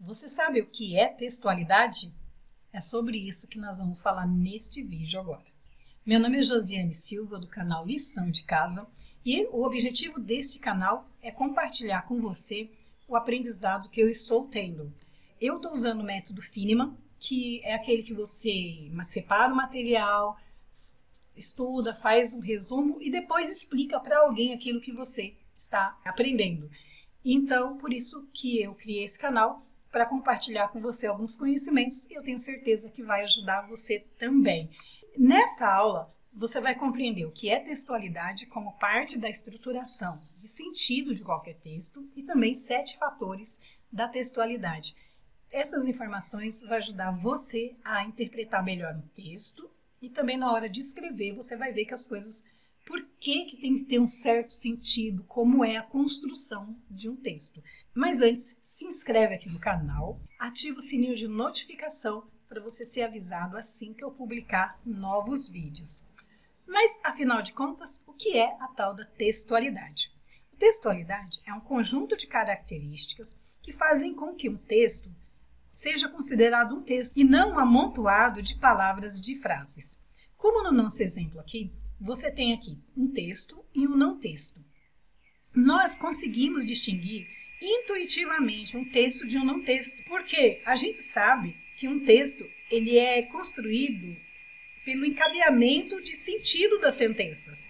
Você sabe o que é textualidade? É sobre isso que nós vamos falar neste vídeo agora. Meu nome é Josiane Silva, do canal Lição de Casa, e o objetivo deste canal é compartilhar com você o aprendizado que eu estou tendo. Eu estou usando o método Finiman, que é aquele que você separa o material, estuda, faz um resumo e depois explica para alguém aquilo que você está aprendendo. Então, por isso que eu criei esse canal, para compartilhar com você alguns conhecimentos e eu tenho certeza que vai ajudar você também. Nesta aula, você vai compreender o que é textualidade como parte da estruturação de sentido de qualquer texto e também 7 fatores da textualidade. Essas informações vão ajudar você a interpretar melhor um texto e também na hora de escrever você vai ver que as coisas, por que tem que ter um certo sentido, como é a construção de um texto. Mas antes, se inscreve aqui no canal, ativa o sininho de notificação para você ser avisado assim que eu publicar novos vídeos. Mas, afinal de contas, o que é a tal da textualidade? A textualidade é um conjunto de características que fazem com que um texto seja considerado um texto e não um amontoado de palavras de frases. Como no nosso exemplo aqui, você tem aqui um texto e um não texto. Nós conseguimos distinguir intuitivamente um texto de um não texto, porque a gente sabe que um texto ele é construído pelo encadeamento de sentido das sentenças.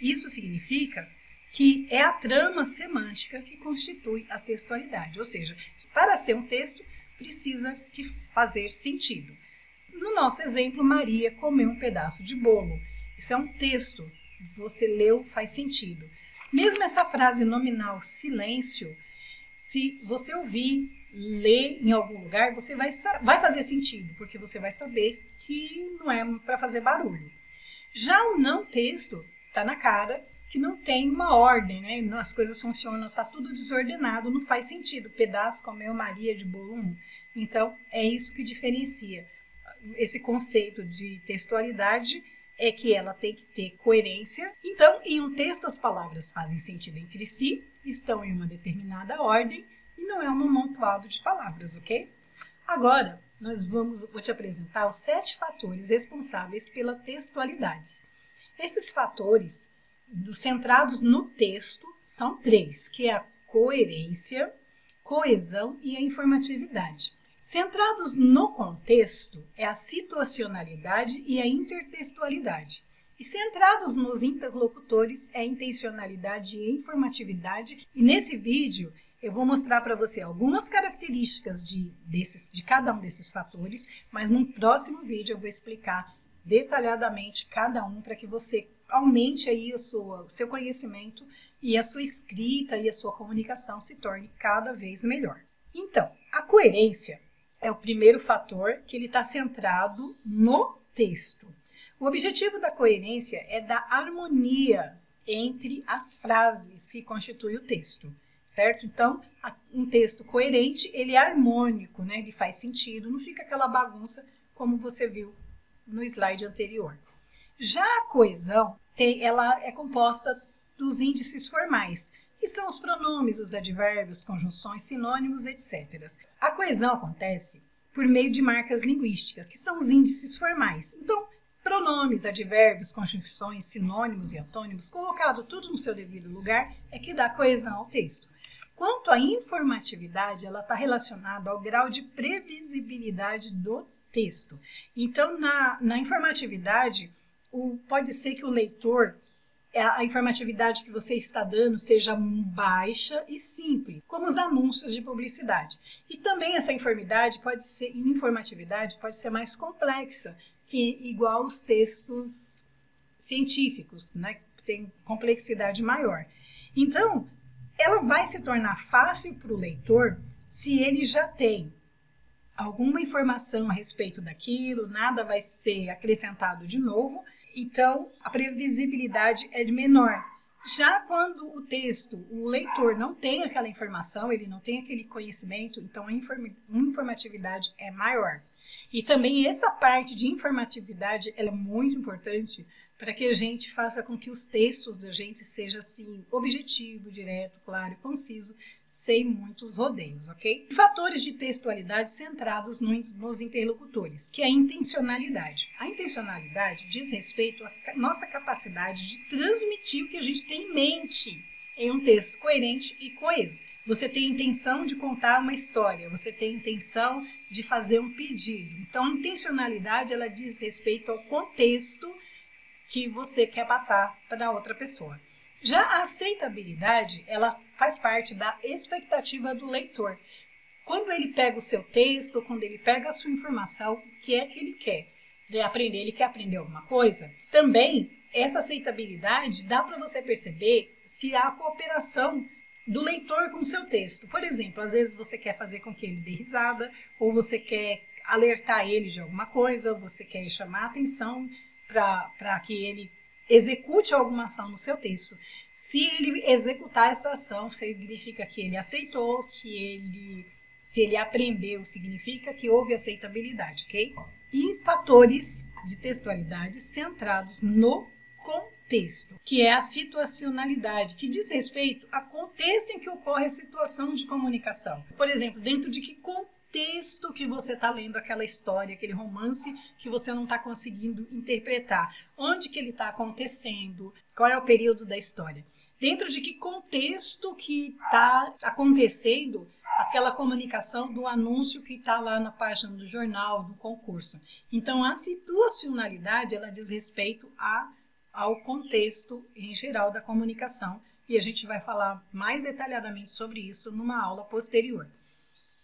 Isso significa que é a trama semântica que constitui a textualidade, ou seja, para ser um texto precisa fazer sentido. No nosso exemplo, Maria comeu um pedaço de bolo. Isso é um texto, você leu, faz sentido. Mesmo essa frase nominal silêncio, se você ouvir, ler em algum lugar, você vai fazer sentido, porque você vai saber que não é para fazer barulho. Já o não texto, está na cara que não tem uma ordem, né? As coisas funcionam, está tudo desordenado, não faz sentido. Pedaço comeu Maria de bolo. Então, é isso que diferencia. Esse conceito de textualidade é que ela tem que ter coerência. Então, em um texto, as palavras fazem sentido entre si, estão em uma determinada ordem e não é um amontoado de palavras, ok? Agora, vou te apresentar os 7 fatores responsáveis pela textualidade. Esses fatores, centrados no texto, são 3, que é a coerência, coesão e a informatividade. Centrados no contexto, é a situacionalidade e a intertextualidade. E centrados nos interlocutores, é a intencionalidade e a informatividade. E nesse vídeo, eu vou mostrar para você algumas características de cada um desses fatores, mas num próximo vídeo eu vou explicar detalhadamente cada um para que você aumente aí o seu conhecimento e a sua escrita e a sua comunicação se torne cada vez melhor. Então, a coerência é o primeiro fator que ele está centrado no texto. O objetivo da coerência é dar harmonia entre as frases que constituem o texto, certo? Então, um texto coerente, ele é harmônico, né? Ele faz sentido, não fica aquela bagunça como você viu no slide anterior. Já a coesão, ela é composta dos índices formais, que são os pronomes, os advérbios, conjunções, sinônimos, etc. A coesão acontece por meio de marcas linguísticas, que são os índices formais. Então, pronomes, advérbios, conjunções, sinônimos e antônimos, colocado tudo no seu devido lugar, é que dá coesão ao texto. Quanto à informatividade, ela está relacionada ao grau de previsibilidade do texto. Então, na informatividade, pode ser que o leitor, a informatividade que você está dando seja baixa e simples, como os anúncios de publicidade. E também essa informatividade pode ser mais complexa, que igual os textos científicos, né? Tem complexidade maior. Então, ela vai se tornar fácil para o leitor se ele já tem alguma informação a respeito daquilo, nada vai ser acrescentado de novo, então a previsibilidade é de menor. Já quando o leitor não tem aquela informação, ele não tem aquele conhecimento, então a informatividade é maior. E também essa parte de informatividade ela é muito importante para que a gente faça com que os textos da gente sejam assim, objetivo, direto, claro e conciso, sem muitos rodeios, ok? Fatores de textualidade centrados nos interlocutores, que é a intencionalidade. A intencionalidade diz respeito à nossa capacidade de transmitir o que a gente tem em mente em um texto coerente e coeso. Você tem a intenção de contar uma história, você tem a intenção de fazer um pedido. Então, a intencionalidade, ela diz respeito ao contexto que você quer passar para a outra pessoa. Já a aceitabilidade, ela faz parte da expectativa do leitor. Quando ele pega o seu texto, quando ele pega a sua informação, o que é que ele quer aprender? Ele quer aprender alguma coisa? Também, essa aceitabilidade dá para você perceber se há cooperação do leitor com o seu texto. Por exemplo, às vezes você quer fazer com que ele dê risada, ou você quer alertar ele de alguma coisa, ou você quer chamar a atenção para que ele execute alguma ação no seu texto. Se ele executar essa ação, significa que ele aceitou, se ele aprendeu, significa que houve aceitabilidade, ok? E fatores de textualidade centrados no contexto, que é a situacionalidade, que diz respeito ao contexto em que ocorre a situação de comunicação. Por exemplo, dentro de que contexto que você está lendo aquela história, aquele romance que você não está conseguindo interpretar. Onde que ele está acontecendo? Qual é o período da história? Dentro de que contexto que está acontecendo aquela comunicação do anúncio que está lá na página do jornal, do concurso. Então, a situacionalidade, ela diz respeito ao contexto em geral da comunicação e a gente vai falar mais detalhadamente sobre isso numa aula posterior.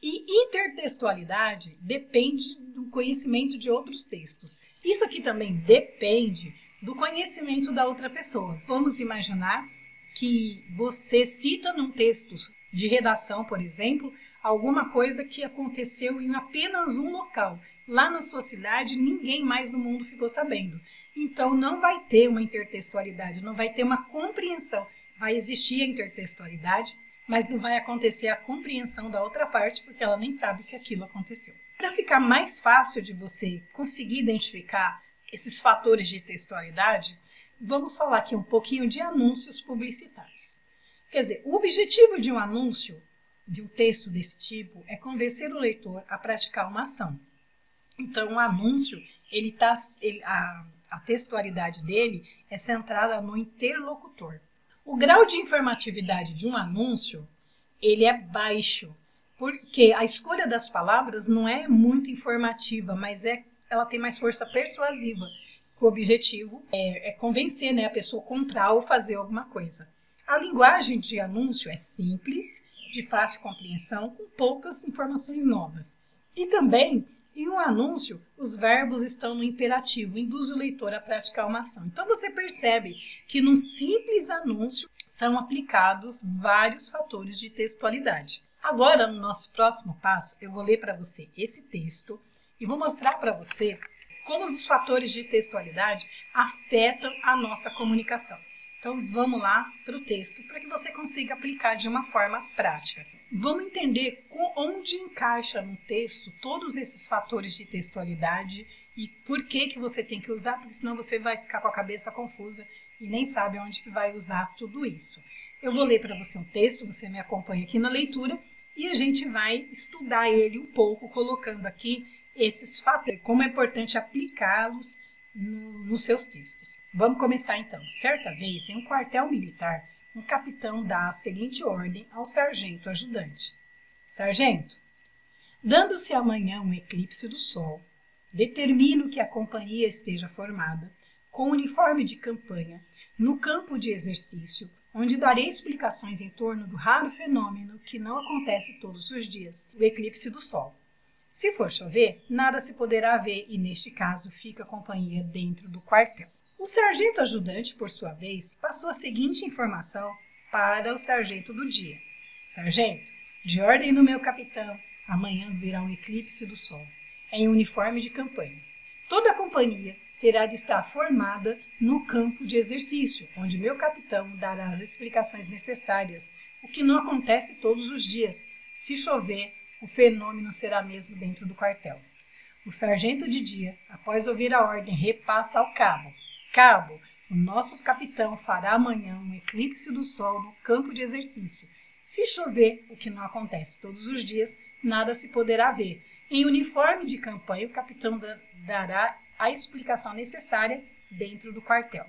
E intertextualidade depende do conhecimento de outros textos. Isso aqui também depende do conhecimento da outra pessoa. Vamos imaginar que você cita num texto de redação, por exemplo, alguma coisa que aconteceu em apenas um local. Lá na sua cidade, ninguém mais no mundo ficou sabendo. Então, não vai ter uma intertextualidade, não vai ter uma compreensão. Vai existir a intertextualidade, mas não vai acontecer a compreensão da outra parte, porque ela nem sabe que aquilo aconteceu. Para ficar mais fácil de você conseguir identificar esses fatores de textualidade, vamos falar aqui um pouquinho de anúncios publicitários. Quer dizer, o objetivo de um anúncio, de um texto desse tipo, é convencer o leitor a praticar uma ação. Então, o anúncio, a textualidade dele é centrada no interlocutor. O grau de informatividade de um anúncio, ele é baixo, porque a escolha das palavras não é muito informativa, mas ela tem mais força persuasiva. O objetivo é convencer, né, a pessoa a comprar ou fazer alguma coisa. A linguagem de anúncio é simples, de fácil compreensão, com poucas informações novas. E também, em um anúncio, os verbos estão no imperativo, induz o leitor a praticar uma ação. Então, você percebe que num simples anúncio são aplicados vários fatores de textualidade. Agora, no nosso próximo passo, eu vou ler para você esse texto e vou mostrar para você como os fatores de textualidade afetam a nossa comunicação. Então, vamos lá para o texto para que você consiga aplicar de uma forma prática. Vamos entender onde encaixa no texto todos esses fatores de textualidade e por que você tem que usar, porque senão você vai ficar com a cabeça confusa e nem sabe onde que vai usar tudo isso. Eu vou ler para você um texto, você me acompanha aqui na leitura e a gente vai estudar ele um pouco, colocando aqui esses fatores, como é importante aplicá-los nos seus textos. Vamos começar então. Certa vez, em um quartel militar, um capitão dá a seguinte ordem ao sargento ajudante. Sargento, dando-se amanhã um eclipse do sol, determino que a companhia esteja formada, com uniforme de campanha, no campo de exercício, onde darei explicações em torno do raro fenômeno que não acontece todos os dias, o eclipse do sol. Se for chover, nada se poderá ver e, neste caso, fica a companhia dentro do quartel. O sargento ajudante, por sua vez, passou a seguinte informação para o sargento do dia. Sargento, de ordem do meu capitão, amanhã virá um eclipse do sol, em uniforme de campanha. Toda a companhia terá de estar formada no campo de exercício, onde meu capitão dará as explicações necessárias, o que não acontece todos os dias. Se chover, o fenômeno será mesmo dentro do quartel. O sargento de dia, após ouvir a ordem, repassa ao cabo: Cabo, o nosso capitão fará amanhã um eclipse do sol no campo de exercício. Se chover, o que não acontece todos os dias, nada se poderá ver. Em uniforme de campanha, o capitão dará a explicação necessária dentro do quartel.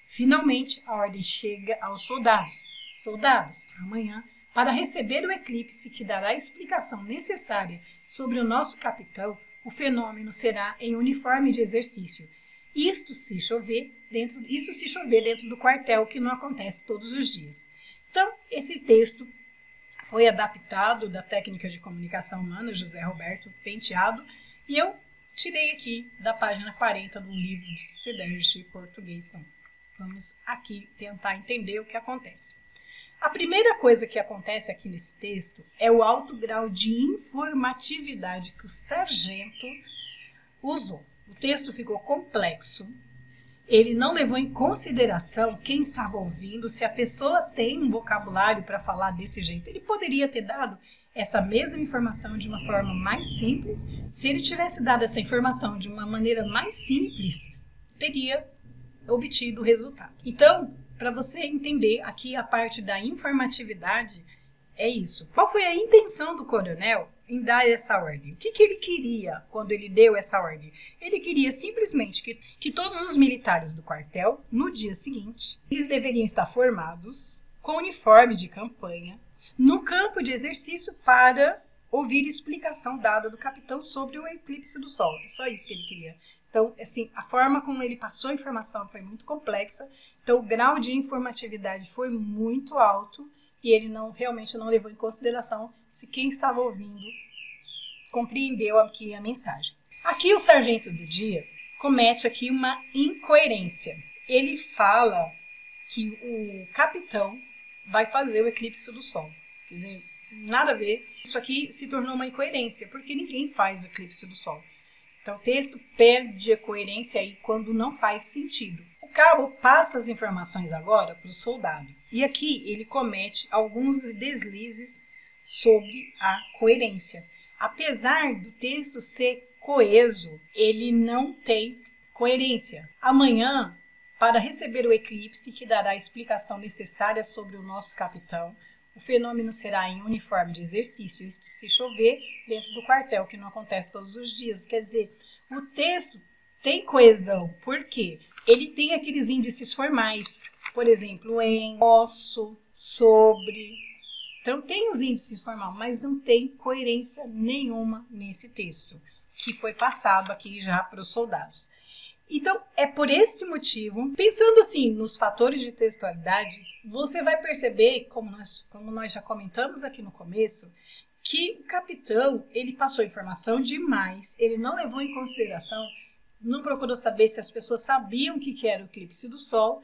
Finalmente, a ordem chega aos soldados. Soldados, amanhã, para receber o eclipse que dará a explicação necessária sobre o nosso capitão, o fenômeno será em uniforme de exercício. Isso se chover dentro do quartel, que não acontece todos os dias. Então, esse texto foi adaptado da técnica de comunicação humana, José Roberto Penteado, e eu tirei aqui da página 40 do livro de Cederge Português. Vamos aqui tentar entender o que acontece. A primeira coisa que acontece aqui nesse texto é o alto grau de informatividade que o sargento usou. O texto ficou complexo. Ele não levou em consideração quem estava ouvindo, se a pessoa tem um vocabulário para falar desse jeito. Ele poderia ter dado essa mesma informação de uma forma mais simples. Se ele tivesse dado essa informação de uma maneira mais simples, teria obtido o resultado. Então, para você entender aqui a parte da informatividade, é isso. Qual foi a intenção do coronel em dar essa ordem? O que ele queria quando ele deu essa ordem? Ele queria simplesmente que todos os militares do quartel, no dia seguinte, eles deveriam estar formados com uniforme de campanha no campo de exercício para ouvir explicação dada do capitão sobre o eclipse do sol. É só isso que ele queria. Então, assim, a forma como ele passou a informação foi muito complexa. Então, o grau de informatividade foi muito alto e ele realmente não levou em consideração se quem estava ouvindo compreendeu aqui a mensagem. Aqui o sargento do dia comete aqui uma incoerência. Ele fala que o capitão vai fazer o eclipse do sol. Quer dizer, nada a ver. Isso aqui se tornou uma incoerência, porque ninguém faz o eclipse do sol. Então, o texto perde a coerência aí quando não faz sentido. O cabo passa as informações agora para o soldado. E aqui ele comete alguns deslizes sobre a coerência. Apesar do texto ser coeso, ele não tem coerência. Amanhã, para receber o eclipse que dará a explicação necessária sobre o nosso capitão, o fenômeno será em uniforme de exercício, isto se chover dentro do quartel, que não acontece todos os dias. Quer dizer, o texto tem coesão. Por quê? Ele tem aqueles índices formais, por exemplo, em, posso, sobre. Então, tem os índices formais, mas não tem coerência nenhuma nesse texto, que foi passado aqui já para os soldados. Então, é por esse motivo, pensando assim nos fatores de textualidade, você vai perceber, como nós já comentamos aqui no começo, que o capitão, ele passou informação demais, ele não levou em consideração, não procurou saber se as pessoas sabiam o que era o eclipse do sol,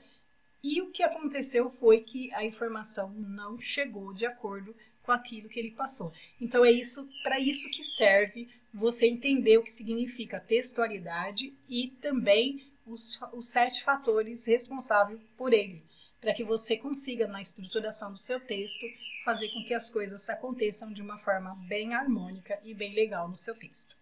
e o que aconteceu foi que a informação não chegou de acordo com aquilo que ele passou. Então, é para isso que serve você entender o que significa textualidade e também os 7 fatores responsáveis por ele, para que você consiga, na estruturação do seu texto, fazer com que as coisas aconteçam de uma forma bem harmônica e bem legal no seu texto.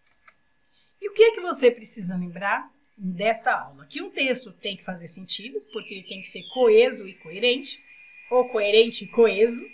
E o que é que você precisa lembrar dessa aula? Que um texto tem que fazer sentido, porque ele tem que ser coeso e coerente, ou coerente e coeso,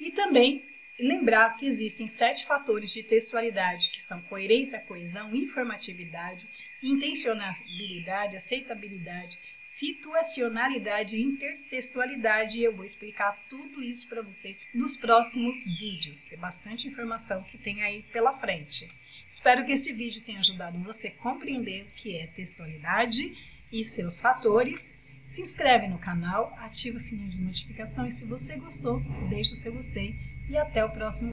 e também lembrar que existem 7 fatores de textualidade, que são coerência, coesão, informatividade, intencionalidade, aceitabilidade, situacionalidade e intertextualidade. E eu vou explicar tudo isso para você nos próximos vídeos. É bastante informação que tem aí pela frente. Espero que este vídeo tenha ajudado você a compreender o que é textualidade e seus fatores. Se inscreve no canal, ativa o sininho de notificação e se você gostou, deixa o seu gostei e até o próximo vídeo.